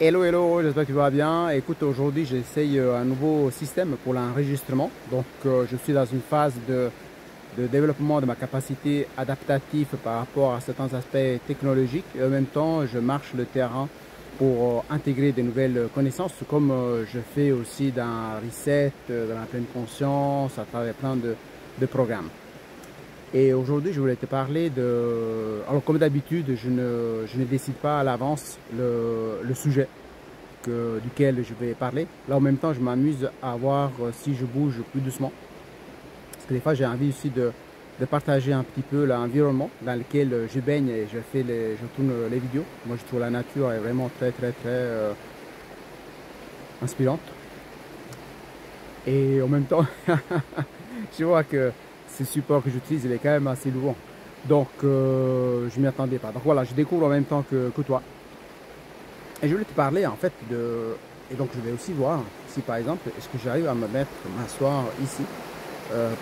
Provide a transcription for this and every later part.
Hello, hello, j'espère que tu vas bien. Écoute, aujourd'hui, j'essaye un nouveau système pour l'enregistrement. Donc, je suis dans une phase de développement de ma capacité adaptative par rapport à certains aspects technologiques. Et en même temps, je marche le terrain pour intégrer des nouvelles connaissances, comme je fais aussi dans Reset, dans la pleine conscience, à travers plein de programmes. Et aujourd'hui, je voulais te parler de... Alors, comme d'habitude, je ne décide pas à l'avance le sujet duquel je vais parler. Là, en même temps, je m'amuse à voir si je bouge plus doucement. Parce que des fois, j'ai envie aussi de partager un petit peu l'environnement dans lequel je baigne et je tourne les vidéos. Moi, je trouve la nature est vraiment très inspirante. Et en même temps, je vois que ce support que j'utilise, il est quand même assez lourd. Donc, je m'y attendais pas. Donc voilà, je découvre en même temps que toi. Et je voulais te parler en fait de... Et donc je vais aussi voir si par exemple, est-ce que j'arrive à me mettre, m'asseoir ici,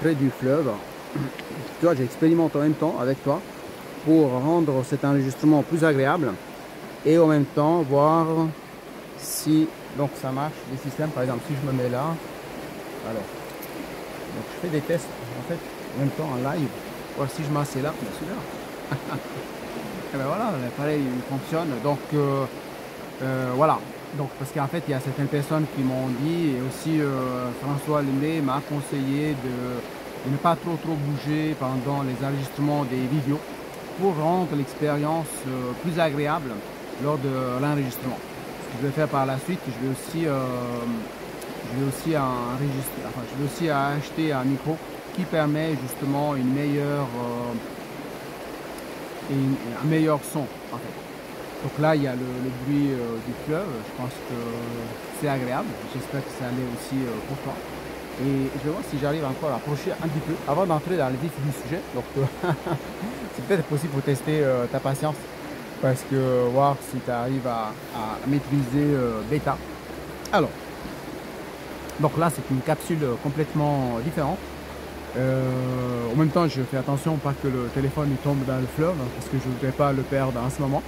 près du fleuve. Tu vois, j'expérimente en même temps avec toi pour rendre cet enregistrement plus agréable et en même temps voir si donc ça marche, les systèmes. Par exemple, si je me mets là, alors, donc je fais des tests en fait en même temps en live, voir si je m'assieds là, bien sûr. Et ben voilà, l'appareil il fonctionne. Donc voilà, donc parce qu'en fait il y a certaines personnes qui m'ont dit, et aussi François Lemay m'a conseillé de ne pas trop bouger pendant les enregistrements des vidéos pour rendre l'expérience plus agréable lors de l'enregistrement. Ce que je vais faire par la suite, je vais aussi enregistrer, enfin, je vais aussi acheter un micro qui permet justement une meilleure, un meilleur son en fait. Donc là, il y a le bruit du fleuve. Je pense que c'est agréable. J'espère que ça allait aussi pour toi. Et je vais voir si j'arrive encore à approcher un petit peu avant d'entrer dans le vif du sujet. Donc, c'est peut-être possible pour tester ta patience. Parce que voir si tu arrives à maîtriser bêta. Alors, donc là, c'est une capsule complètement différente. En même temps, je fais attention pas que le téléphone il tombe dans le fleuve. Parce que je ne voudrais pas le perdre en ce moment.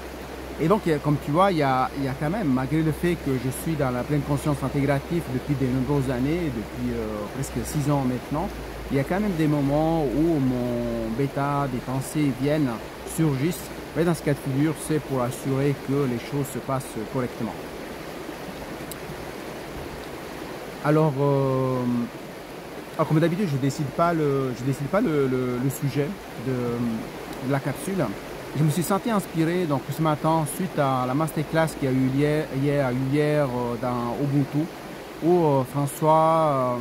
Et donc, comme tu vois, il y a quand même, malgré le fait que je suis dans la pleine conscience intégrative depuis de nombreuses années, depuis presque 6 ans maintenant, il y a quand même des moments où mon bêta, des pensées viennent, surgissent. Mais dans ce cas de figure, c'est pour assurer que les choses se passent correctement. Alors, comme d'habitude, je décide pas le sujet de la capsule. Je me suis senti inspiré donc ce matin suite à la masterclass qui a eu hier dans Ubuntu où François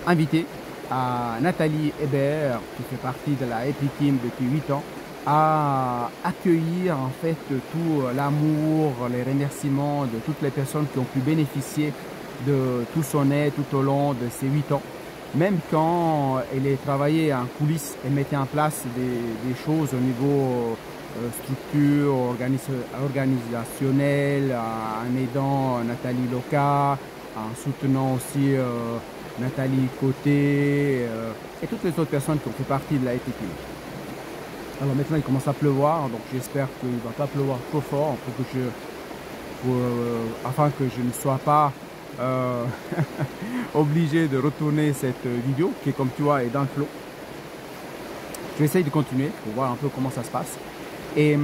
invité à Nathalie Hébert qui fait partie de la Happy Team depuis 8 ans à accueillir en fait tout l'amour, les remerciements de toutes les personnes qui ont pu bénéficier de tout son aide tout au long de ces 8 ans. Même quand elle est travaillée en coulisses et mettait en place des choses au niveau structure organisationnelle, en aidant Nathalie Loca, en soutenant aussi Nathalie Côté et toutes les autres personnes qui ont fait partie de la ETP. Alors maintenant il commence à pleuvoir, donc j'espère qu'il ne va pas pleuvoir trop fort afin que je ne sois pas obligé de retourner cette vidéo qui, comme tu vois, est dans le flot. Je vais essayer de continuer pour voir un peu comment ça se passe. Et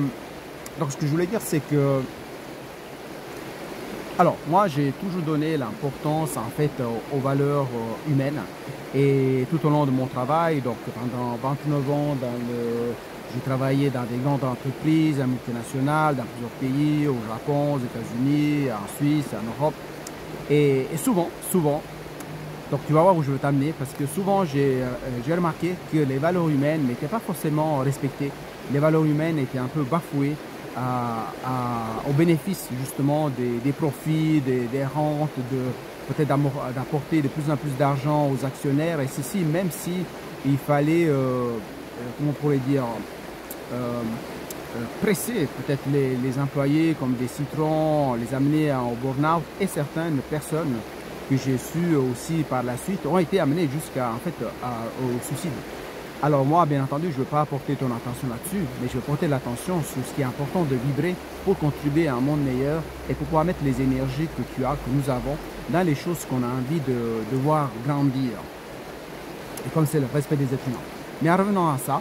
donc ce que je voulais dire, c'est que alors moi j'ai toujours donné l'importance en fait aux valeurs humaines et tout au long de mon travail, donc pendant 29 ans j'ai travaillé dans des grandes entreprises multinationales dans plusieurs pays, au Japon, aux États-Unis, en Suisse, en Europe. Et souvent, donc tu vas voir où je veux t'amener, parce que souvent j'ai remarqué que les valeurs humaines n'étaient pas forcément respectées. Les valeurs humaines étaient un peu bafouées au bénéfice justement des profits, des rentes, peut-être d'apporter de plus en plus d'argent aux actionnaires. Et ceci, même si il fallait, comment on pourrait dire, presser peut-être les employés comme des citrons, les amener au burn-out, et certaines personnes que j'ai su aussi par la suite ont été amenées jusqu'à en fait au suicide. Alors moi, bien entendu, je ne veux pas porter ton attention là-dessus, mais je veux porter l'attention sur ce qui est important de vibrer pour contribuer à un monde meilleur et pour pouvoir mettre les énergies que tu as, que nous avons, dans les choses qu'on a envie de voir grandir. Et comme c'est le respect des êtres humains. Mais en revenant à ça,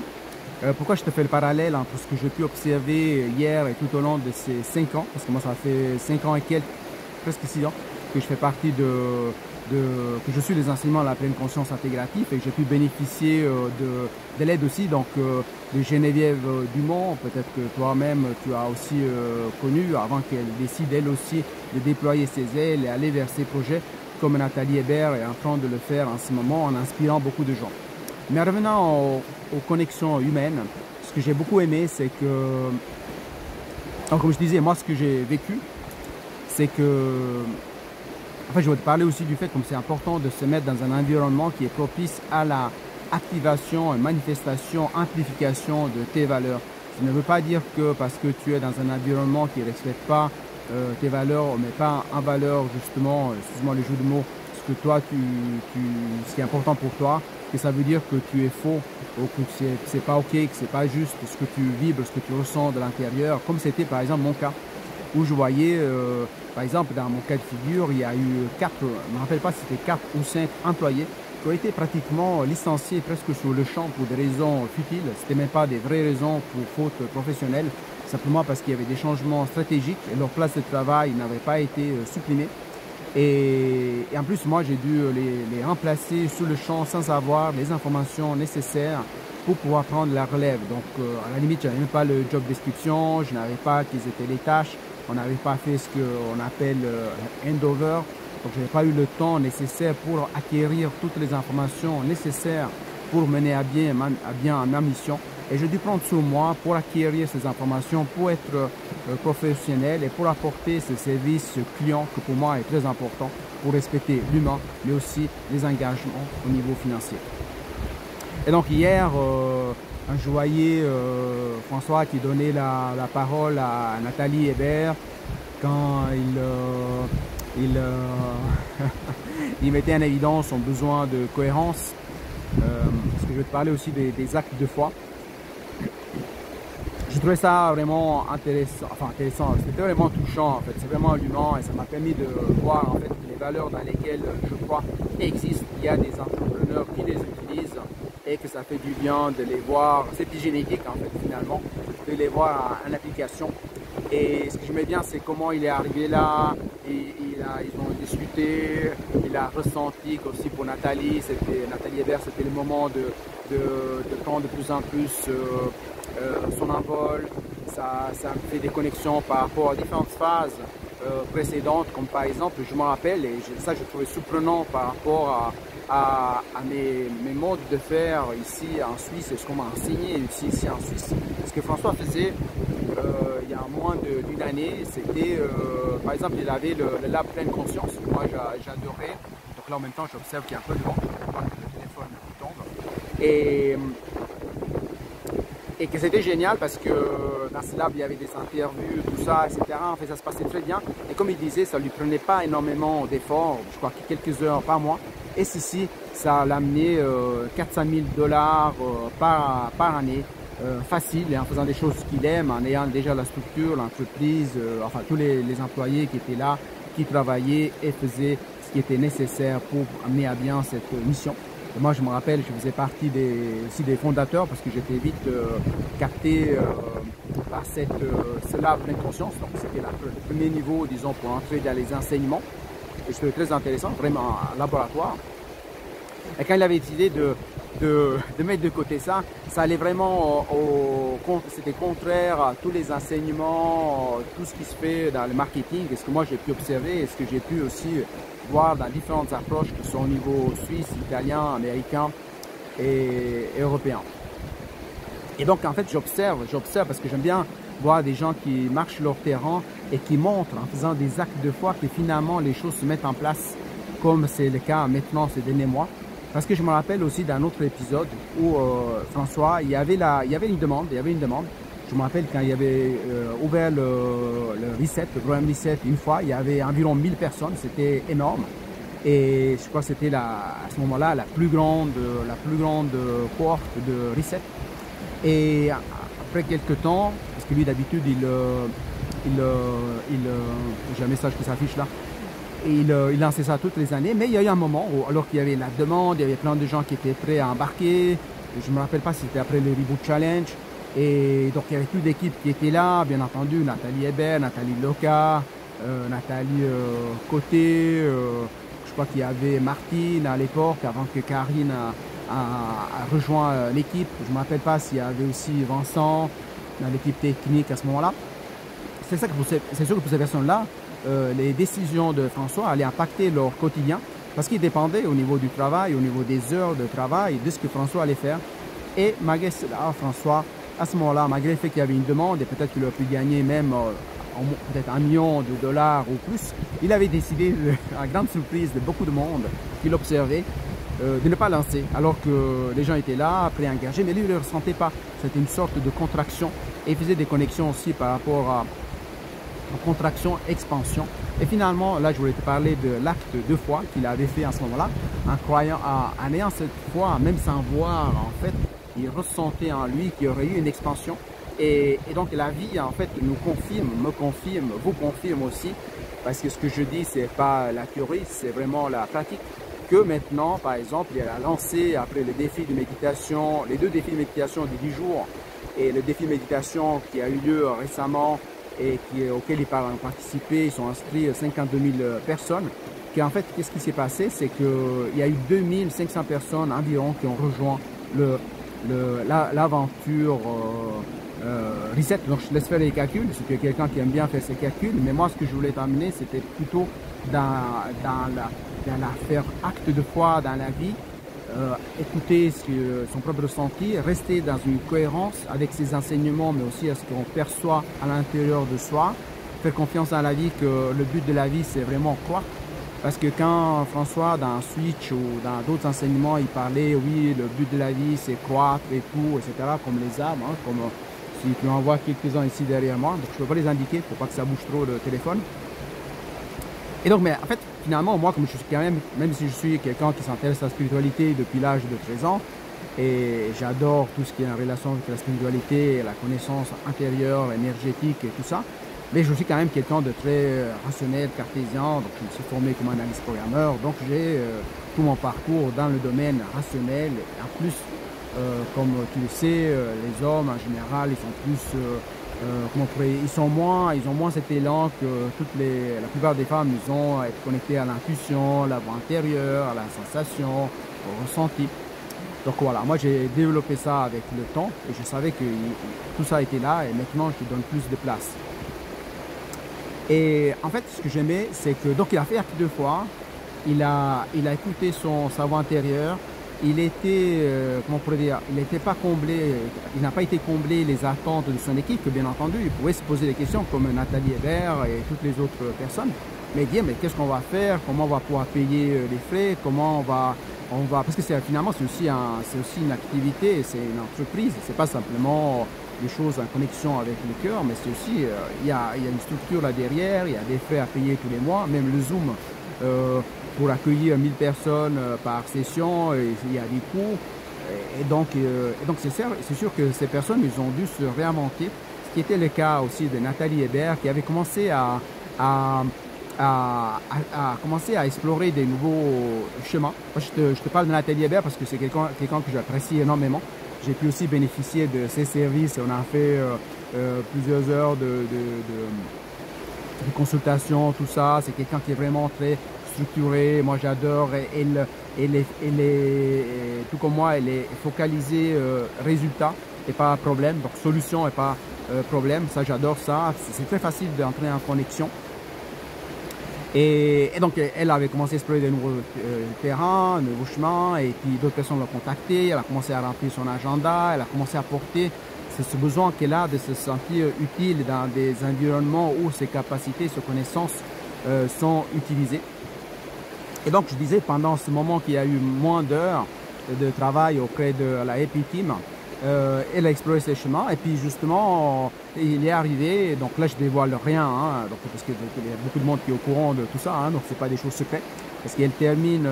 pourquoi je te fais le parallèle entre ce que j'ai pu observer hier et tout au long de ces 5 ans, parce que moi ça fait 5 ans et quelques, presque 6 ans, que je fais partie que je suis les enseignements de la pleine conscience intégrative et que j'ai pu bénéficier de l'aide aussi donc de Geneviève Dumont, peut-être que toi-même tu as aussi connu avant qu'elle décide elle aussi de déployer ses ailes et aller vers ses projets comme Nathalie Hébert est en train de le faire en ce moment en inspirant beaucoup de gens. Mais en revenant aux connexions humaines, ce que j'ai beaucoup aimé c'est que, donc, comme je disais, moi ce que j'ai vécu c'est que en fait, je vais te parler aussi du fait comme c'est important de se mettre dans un environnement qui est propice à la activation, manifestation, amplification de tes valeurs. Ça ne veut pas dire que parce que tu es dans un environnement qui ne respecte pas tes valeurs, on ne met pas en valeur justement, excuse-moi le jeu de mots, ce que toi, ce qui est important pour toi, que ça veut dire que tu es faux ou que c'est pas ok, que c'est pas juste ce que tu vibres, ce que tu ressens de l'intérieur, comme c'était par exemple mon cas, où je voyais, par exemple, dans mon cas de figure, il y a eu 4, je ne me rappelle pas si c'était 4 ou 5 employés qui ont été pratiquement licenciés presque sur le champ pour des raisons futiles. Ce n'était même pas des vraies raisons pour faute professionnelle, simplement parce qu'il y avait des changements stratégiques et leur place de travail n'avait pas été supprimée. Et en plus, moi, j'ai dû les remplacer sur le champ sans avoir les informations nécessaires pour pouvoir prendre la relève. Donc, à la limite, je n'avais même pas le job description, je n'avais pas quelles étaient les tâches. On n'avait pas fait ce qu'on appelle handover, donc je n'avais pas eu le temps nécessaire pour acquérir toutes les informations nécessaires pour mener à bien ma mission. Et j'ai dû prendre sur moi pour acquérir ces informations, pour être professionnel et pour apporter ce service client que pour moi est très important pour respecter l'humain, mais aussi les engagements au niveau financier. Et donc hier, je voyais François qui donnait la parole à Nathalie Hébert quand il mettait en évidence son besoin de cohérence. Parce que je vais te parler aussi des actes de foi. J'ai trouvé ça vraiment intéressant, c'était vraiment touchant en fait, c'est vraiment humain et ça m'a permis de voir en fait les valeurs dans lesquelles je crois existent. Il y a des entrepreneurs qui les utilisent et que ça fait du bien de les voir, c'est génétique en fait finalement, de les voir en application. Et ce que j'aimais bien c'est comment il est arrivé là, ils ont discuté, il a ressenti qu'aussi pour Nathalie Hébert, c'était le moment de prendre de plus en plus son envol, ça me fait des connexions par rapport à différentes phases précédentes, comme par exemple, je me rappelle, et ça je trouvais surprenant par rapport à mes modes de faire ici en Suisse et ce qu'on m'a enseigné ici en Suisse. Ce que François faisait il y a moins d'une année, c'était par exemple, il avait le lab pleine conscience, moi j'adorais. Donc là en même temps, j'observe qu'il y a un peu de vent, je ne vois pas que le téléphone tombe. Et que c'était génial parce que dans ce lab, il y avait des interviews, tout ça, etc. En fait, ça se passait très bien. Et comme il disait, ça ne lui prenait pas énormément d'efforts, je crois que quelques heures par mois. Et ceci, ça l'a amené 400 000 $ par année, facile, et en faisant des choses qu'il aime, en ayant déjà la structure, l'entreprise, enfin tous les employés qui étaient là, qui travaillaient et faisaient ce qui était nécessaire pour amener à bien cette mission. Et moi, je me rappelle, je faisais partie aussi des fondateurs parce que j'étais vite capté par ce lab pleine conscience. Donc, c'était le premier niveau, disons, pour entrer dans les enseignements. Et c'était très intéressant, vraiment un laboratoire. Et quand il avait décidé de mettre de côté ça, ça allait vraiment c'était contraire à tous les enseignements, tout ce qui se fait dans le marketing, et ce que moi j'ai pu observer et ce que j'ai pu aussi voir dans différentes approches qui sont au niveau suisse, italien, américain et européen. Et donc en fait j'observe parce que j'aime bien voir des gens qui marchent leur terrain et qui montrent en faisant des actes de foi que finalement les choses se mettent en place, comme c'est le cas maintenant ces derniers mois. Parce que je me rappelle aussi d'un autre épisode où François, il y avait une demande. Je me rappelle quand il y avait ouvert le reset, le programme reset une fois, il y avait environ 1000 personnes, c'était énorme. Et je crois que c'était à ce moment-là la plus grande cohorte de Reset. Et après quelques temps, parce que lui d'habitude j'ai un message qui s'affiche là, et il lançait ça toutes les années, mais il y a eu un moment où, alors qu'il y avait la demande, il y avait plein de gens qui étaient prêts à embarquer, je ne me rappelle pas si c'était après le Reboot Challenge, et donc il y avait plus d'équipes qui étaient là, bien entendu, Nathalie Hébert, Nathalie Loca, Nathalie Côté, je crois qu'il y avait Martine à l'époque, avant que Karine a rejoint l'équipe. Je ne me rappelle pas s'il y avait aussi Vincent dans l'équipe technique à ce moment-là. C'est sûr que pour ces personnes-là, les décisions de François allaient impacter leur quotidien parce qu'ils dépendaient au niveau du travail, au niveau des heures de travail, de ce que François allait faire. Et malgré cela, François, à ce moment-là, malgré le fait qu'il y avait une demande et peut-être qu'il aurait pu gagner même peut-être $1 million ou plus, il avait décidé, à la grande surprise de beaucoup de monde qui l'observait, de ne pas lancer, alors que les gens étaient là, pré-engagés, mais lui, il ne le ressentait pas. C'était une sorte de contraction et il faisait des connexions aussi par rapport à contraction, expansion. Et finalement, là, je voulais te parler de l'acte de foi qu'il avait fait à ce moment-là, en croyant, en ayant cette foi, même sans voir, en fait, il ressentait en lui qu'il y aurait eu une expansion. Et donc, la vie, en fait, nous confirme, me confirme, vous confirme aussi, parce que ce que je dis, c'est pas la théorie, c'est vraiment la pratique. Que maintenant, par exemple, il a lancé, après le défi de méditation, les 2 défis de méditation de 10 jours, et le défi de méditation qui a eu lieu récemment, et auquel ils ont participé, ils sont inscrits 52 000 personnes. En fait, qu'est-ce qui s'est passé? C'est qu'il y a eu 2500 personnes environ qui ont rejoint l'aventure Reset. Donc je laisse faire les calculs, parce qu'il y a quelqu'un qui aime bien faire ses calculs, mais moi ce que je voulais t'amener, c'était plutôt dans la faire acte de foi dans la vie, écouter son propre ressenti, rester dans une cohérence avec ses enseignements, mais aussi à ce qu'on perçoit à l'intérieur de soi, faire confiance dans la vie, que le but de la vie, c'est vraiment croître. Parce que quand François, dans Switch ou dans d'autres enseignements, il parlait, oui, le but de la vie, c'est croître et tout, etc., comme les arbres, hein, comme si tu en vois quelques-uns ici derrière moi, donc je ne peux pas les indiquer pour pas que ça bouge trop le téléphone. Et donc, mais en fait, finalement, moi, comme je suis quand même si je suis quelqu'un qui s'intéresse à la spiritualité depuis l'âge de 13 ans, et j'adore tout ce qui est en relation avec la spiritualité, la connaissance intérieure, énergétique et tout ça, mais je suis quand même quelqu'un de très rationnel, cartésien, donc je me suis formé comme analyste programmeur, donc j'ai tout mon parcours dans le domaine rationnel. Et en plus, comme tu le sais, les hommes en général, ils sont plus... ils ont moins cet élan que la plupart des femmes, ils ont à être connectées à l'intuition, la voix intérieure, à la sensation, au ressenti. Donc voilà, moi j'ai développé ça avec le temps et je savais que tout ça était là et maintenant je donne plus de place. Et en fait, ce que j'aimais, c'est que, donc il a fait acte de foi, il a écouté sa voix intérieure. Il était, comment on pourrait dire, il n'était pas comblé, il n'a pas été comblé les attentes de son équipe, que bien entendu, il pouvait se poser des questions comme Nathalie Hébert et toutes les autres personnes, mais dire, mais qu'est-ce qu'on va faire, comment on va pouvoir payer les frais, comment on va, parce que finalement c'est aussi une activité, c'est une entreprise, c'est pas simplement des choses en connexion avec le cœur, mais c'est aussi, il y a une structure là derrière, il y a des frais à payer tous les mois, même le Zoom, pour accueillir 1000 personnes par session, il y a des coûts. Et donc c'est sûr que ces personnes, ils ont dû se réinventer, ce qui était le cas aussi de Nathalie Hébert, qui avait commencé à explorer des nouveaux chemins. Moi, je te parle de Nathalie Hébert parce que c'est quelqu'un que j'apprécie énormément. J'ai pu aussi bénéficier de ses services. On a fait plusieurs heures de consultation, tout ça. C'est quelqu'un qui est vraiment très structuré. Moi, j'adore. Tout comme moi, elle est focalisée résultat et pas problème. Donc, solution et pas problème. Ça, j'adore ça. C'est très facile d'entrer en connexion. Et donc, elle avait commencé à explorer de nouveaux terrains, de nouveaux chemins, et puis d'autres personnes l'ont contactée. Elle a commencé à remplir son agenda, elle a commencé à porter ce besoin qu'elle a de se sentir utile dans des environnements où ses capacités, ses connaissances sont utilisées. Et donc, je disais, pendant ce moment qu'il y a eu moins d'heures de travail auprès de la Happy Team, Elle a exploré ses chemins et puis justement, il est arrivé. Donc là, je dévoile rien, hein, donc, parce qu'il y a beaucoup de monde qui est au courant de tout ça, hein, donc c'est pas des choses secrètes. Parce qu'elle termine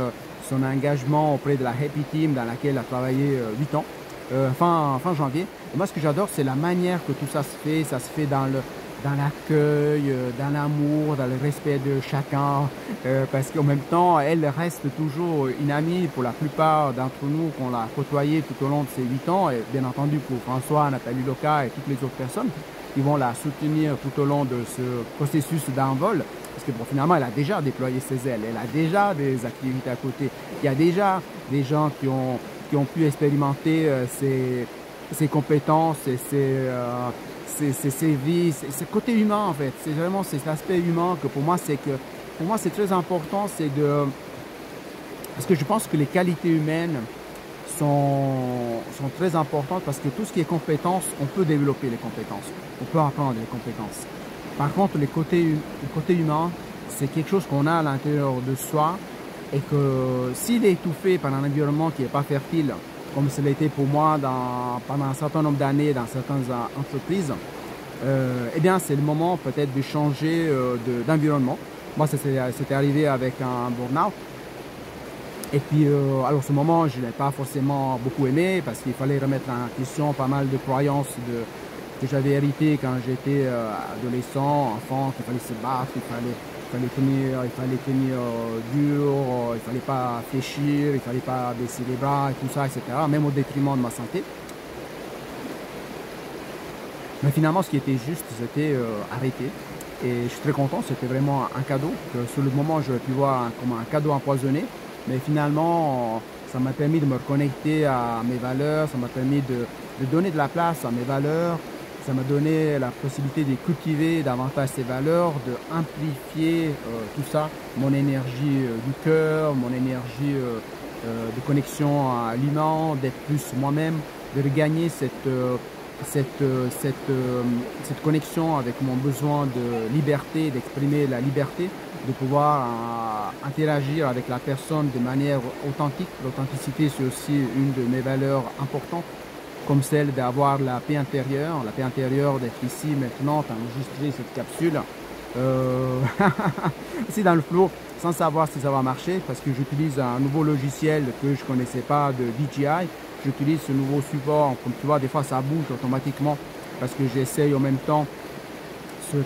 son engagement auprès de la Happy Team dans laquelle elle a travaillé 8 ans, fin janvier. Et moi, ce que j'adore, c'est la manière que tout ça se fait. Ça se fait dans l'accueil, dans l'amour, dans le respect de chacun, parce qu'en même temps, elle reste toujours une amie pour la plupart d'entre nous qu'on l'a côtoyée tout au long de ces 8 ans, et bien entendu pour François, Nathalie Loca et toutes les autres personnes qui vont la soutenir tout au long de ce processus d'envol, parce que bon, finalement, elle a déjà déployé ses ailes, elle a déjà des activités à côté, il y a déjà des gens qui ont pu expérimenter ses compétences et ses vies, c'est côté humain en fait. C'est vraiment cet aspect humain que pour moi c'est très important, parce que je pense que les qualités humaines sont très importantes, parce que tout ce qui est compétences, on peut développer les compétences, on peut apprendre les compétences. Par contre, le côté humain, c'est quelque chose qu'on a à l'intérieur de soi, et que s'il est étouffé par un environnement qui n'est pas fertile, comme ce l'était pour moi pendant un certain nombre d'années dans certaines entreprises, eh bien c'est le moment peut-être de changer d'environnement. Moi, c'était arrivé avec un burn-out. Et puis, alors ce moment, je ne l'ai pas forcément beaucoup aimé, parce qu'il fallait remettre en question pas mal de croyances que j'avais héritées quand j'étais adolescent, enfant, qu'il fallait se battre, il fallait tenir dur, il fallait pas fléchir, il fallait pas baisser les bras et tout ça, etc. Même au détriment de ma santé. Mais finalement, ce qui était juste, c'était arrêter. Et je suis très content, c'était vraiment un cadeau, que sur le moment, j'aurais pu voir comme un cadeau empoisonné. Mais finalement, ça m'a permis de me reconnecter à mes valeurs, ça m'a permis de donner de la place à mes valeurs, ça m'a donné la possibilité de cultiver davantage ces valeurs, de amplifier tout ça, mon énergie du cœur, mon énergie de connexion à l'humain, d'être plus moi-même, de regagner cette connexion avec mon besoin de liberté, d'exprimer la liberté, de pouvoir interagir avec la personne de manière authentique. L'authenticité, c'est aussi une de mes valeurs importantes, comme celle d'avoir la paix intérieure d'être ici maintenant, d'enregistrer cette capsule ici dans le flow, sans savoir si ça va marcher, parce que j'utilise un nouveau logiciel que je ne connaissais pas de DJI. J'utilise ce nouveau support, comme tu vois, des fois ça bouge automatiquement, parce que j'essaye en même temps ce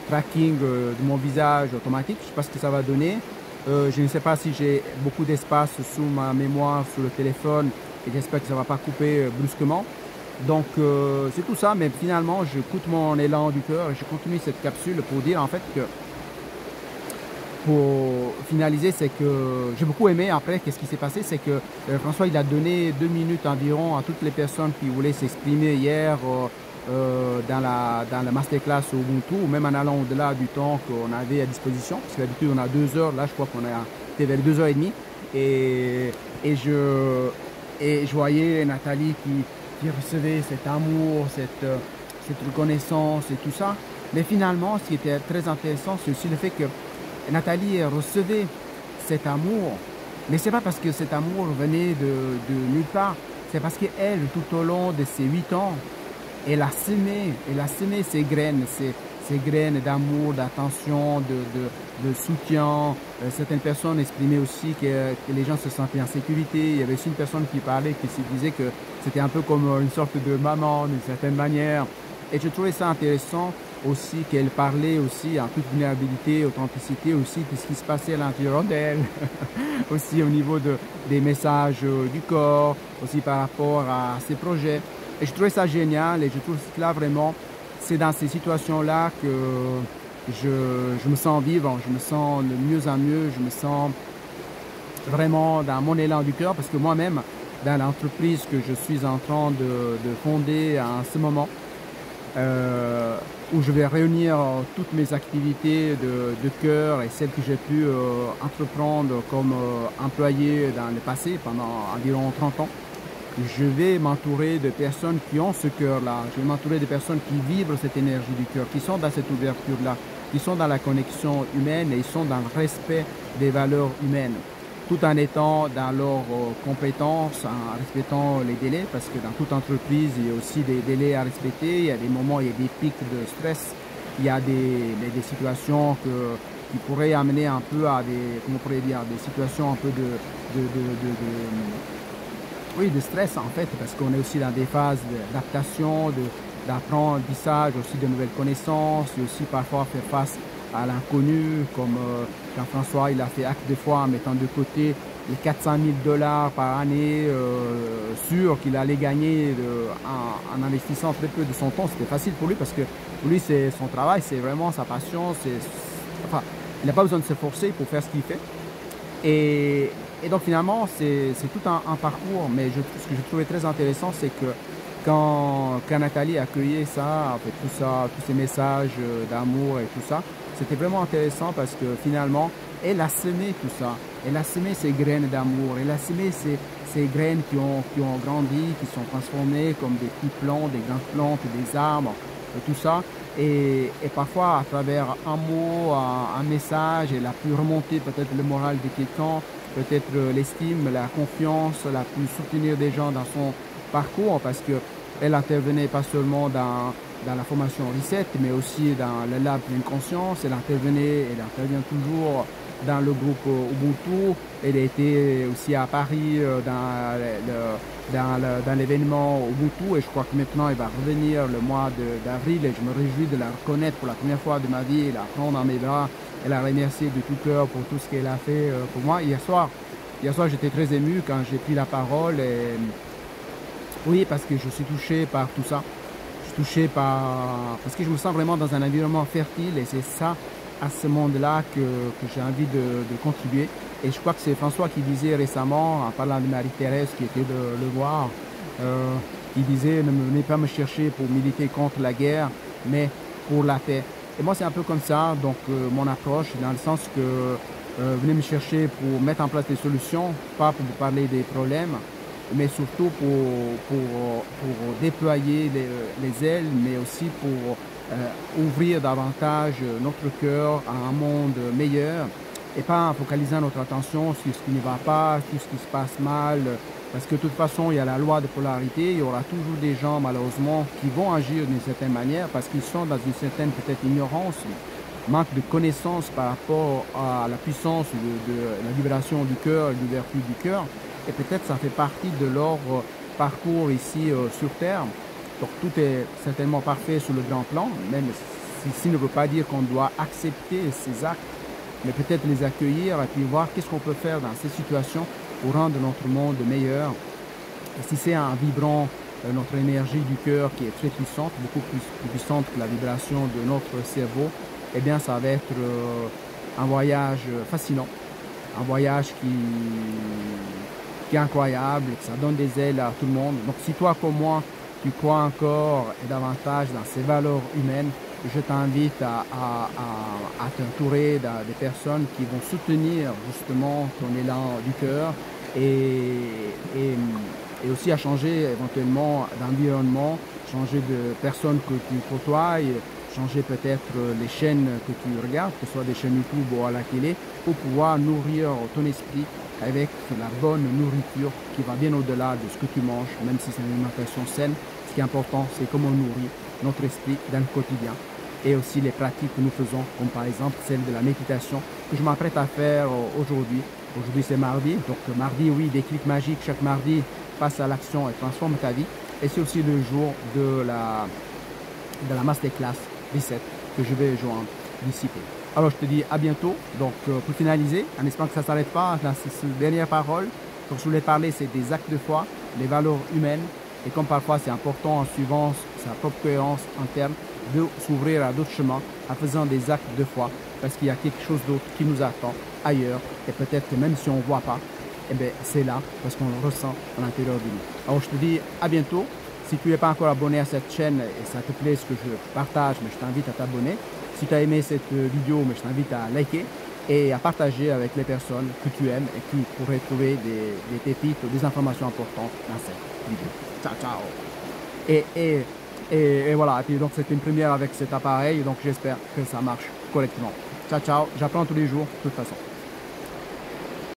tracking de mon visage automatique. Je ne sais pas ce que ça va donner. Je ne sais pas si j'ai beaucoup d'espace sous ma mémoire, sur le téléphone, et j'espère que ça ne va pas couper brusquement. Donc c'est tout ça, mais finalement j'écoute mon élan du cœur et je continue cette capsule pour dire en fait que, pour finaliser, c'est que j'ai beaucoup aimé. Après, qu'est-ce qui s'est passé, c'est que François, il a donné 2 minutes environ à toutes les personnes qui voulaient s'exprimer hier dans la masterclass Ubuntu, ou même en allant au-delà du temps qu'on avait à disposition, parce que d'habitude on a 2 heures, là je crois qu'on était vers 2h30, et je voyais Nathalie qui recevait cet amour, cette reconnaissance et tout ça. Mais finalement, ce qui était très intéressant, c'est aussi le fait que Nathalie recevait cet amour, mais c'est pas parce que cet amour venait de nulle part, c'est parce qu'elle, tout au long de ses 8 ans, elle a semé ces graines d'amour, d'attention, de soutien. Certaines personnes exprimaient aussi que les gens se sentaient en sécurité. Il y avait aussi une personne qui parlait, qui se disait que c'était un peu comme une sorte de maman d'une certaine manière. Et je trouvais ça intéressant aussi qu'elle parlait aussi en toute vulnérabilité, authenticité aussi de ce qui se passait à l'intérieur d'elle, aussi au niveau des messages du corps, aussi par rapport à ses projets. Et je trouvais ça génial, et je trouve que là vraiment, c'est dans ces situations-là que je me sens vivant, je me sens de mieux en mieux, je me sens vraiment dans mon élan du cœur, parce que moi-même, dans l'entreprise que je suis en train de fonder en ce moment, où je vais réunir toutes mes activités de cœur et celles que j'ai pu entreprendre comme employé dans le passé pendant environ 30 ans. Je vais m'entourer de personnes qui ont ce cœur-là. Je vais m'entourer de personnes qui vivent cette énergie du cœur, qui sont dans cette ouverture-là, qui sont dans la connexion humaine et ils sont dans le respect des valeurs humaines. tout en étant dans leurs compétences, en respectant les délais, parce que dans toute entreprise, il y a aussi des délais à respecter, il y a des moments, il y a des pics de stress, il y a des situations qui pourraient amener un peu à des, comment on pourrait dire, des situations un peu oui, de stress en fait, parce qu'on est aussi dans des phases d'adaptation, d'apprentissage, aussi de nouvelles connaissances, et aussi parfois faire face à l'inconnu, comme Jean-François, il a fait acte de foi en mettant de côté les 400 000 $ par année, sûr qu'il allait gagner en investissant très peu de son temps. C'était facile pour lui parce que pour lui, c'est son travail, c'est vraiment sa passion. Enfin, il n'a pas besoin de se forcer pour faire ce qu'il fait. Et donc finalement, c'est tout un parcours, mais ce que je trouvais très intéressant, c'est que quand Nathalie accueillait ça, en fait, tout ça, tous ces messages d'amour et tout ça, c'était vraiment intéressant parce que finalement, elle a semé tout ça. Elle a semé ces graines d'amour. Elle a semé ces graines qui ont grandi, qui sont transformées comme des petits plants, des grandes plantes, des arbres, et tout ça. Et parfois, à travers un mot, un message, elle a pu remonter peut-être le moral de quelqu'un, peut-être l'estime, la confiance, elle a pu soutenir des gens dans son parcours parce qu'elle intervenait pas seulement dans la formation Reset, mais aussi dans le lab Pleine Conscience. Elle intervient toujours dans le groupe Ubuntu. Elle a été aussi à Paris dans l'événement Ubuntu et je crois que maintenant elle va revenir le mois d'avril et je me réjouis de la reconnaître pour la première fois de ma vie et la prendre dans mes bras et la remercier de tout cœur pour tout ce qu'elle a fait pour moi. Hier soir j'étais très ému quand j'ai pris la parole et oui, parce que je suis touché par tout ça. Je suis touché parce que je me sens vraiment dans un environnement fertile et c'est ça, à ce monde-là, que j'ai envie de contribuer. Et je crois que c'est François qui disait récemment, en parlant de Marie-Thérèse qui était de le voir, il disait ne venez pas me chercher pour militer contre la guerre, mais pour la paix. Et moi, c'est un peu comme ça, donc mon approche, dans le sens que venez me chercher pour mettre en place des solutions, pas pour vous parler des problèmes, mais surtout pour déployer les ailes, mais aussi pour ouvrir davantage notre cœur à un monde meilleur et pas en focalisant notre attention sur ce qui ne va pas, sur ce qui se passe mal, parce que de toute façon, il y a la loi de polarité, il y aura toujours des gens, malheureusement, qui vont agir d'une certaine manière parce qu'ils sont dans une certaine peut-être ignorance, manque de connaissance par rapport à la puissance de la vibration du cœur et de l'ouverture du cœur. Et peut-être ça fait partie de leur parcours ici sur Terre. Donc tout est certainement parfait sur le grand plan, même si ne veut pas dire qu'on doit accepter ces actes, mais peut-être les accueillir et puis voir qu'est-ce qu'on peut faire dans ces situations pour rendre notre monde meilleur. Et si c'est en vibrant notre énergie du cœur qui est très puissante, beaucoup plus puissante que la vibration de notre cerveau, eh bien ça va être un voyage fascinant, un voyage qui est incroyable, ça donne des ailes à tout le monde. Donc si toi comme moi, tu crois encore et davantage dans ces valeurs humaines, je t'invite à t'entourer des personnes qui vont soutenir justement ton élan du cœur et aussi à changer éventuellement d'environnement, changer de personnes que tu côtoies, changer peut-être les chaînes que tu regardes, que ce soit des chaînes YouTube ou à la télé, pour pouvoir nourrir ton esprit avec la bonne nourriture qui va bien au-delà de ce que tu manges, même si c'est une alimentation saine. Ce qui est important, c'est comment on nourrit notre esprit dans le quotidien et aussi les pratiques que nous faisons, comme par exemple celle de la méditation que je m'apprête à faire aujourd'hui. Aujourd'hui, c'est mardi, donc mardi, oui, déclic magique, chaque mardi, passe à l'action et transforme ta vie. Et c'est aussi le jour de la masterclass 17 que je vais joindre d'ici peu. Alors je te dis à bientôt. Donc pour finaliser, en espérant que ça ne s'arrête pas, dans ces dernières paroles, comme je voulais parler, c'est des actes de foi, les valeurs humaines. Et comme parfois c'est important en suivant sa propre cohérence interne, de s'ouvrir à d'autres chemins en faisant des actes de foi. Parce qu'il y a quelque chose d'autre qui nous attend ailleurs. Et peut-être que même si on ne voit pas, eh bien c'est là parce qu'on le ressent à l'intérieur de nous. Alors je te dis à bientôt. Si tu n'es pas encore abonné à cette chaîne et ça te plaît ce que je partage, mais je t'invite à t'abonner. Si tu as aimé cette vidéo, mais je t'invite à liker et à partager avec les personnes que tu aimes et qui pourraient trouver des pépites ou des informations importantes dans cette vidéo. Ciao, ciao. Et voilà, et puis donc c'était une première avec cet appareil, donc j'espère que ça marche correctement. Ciao, ciao. J'apprends tous les jours, de toute façon.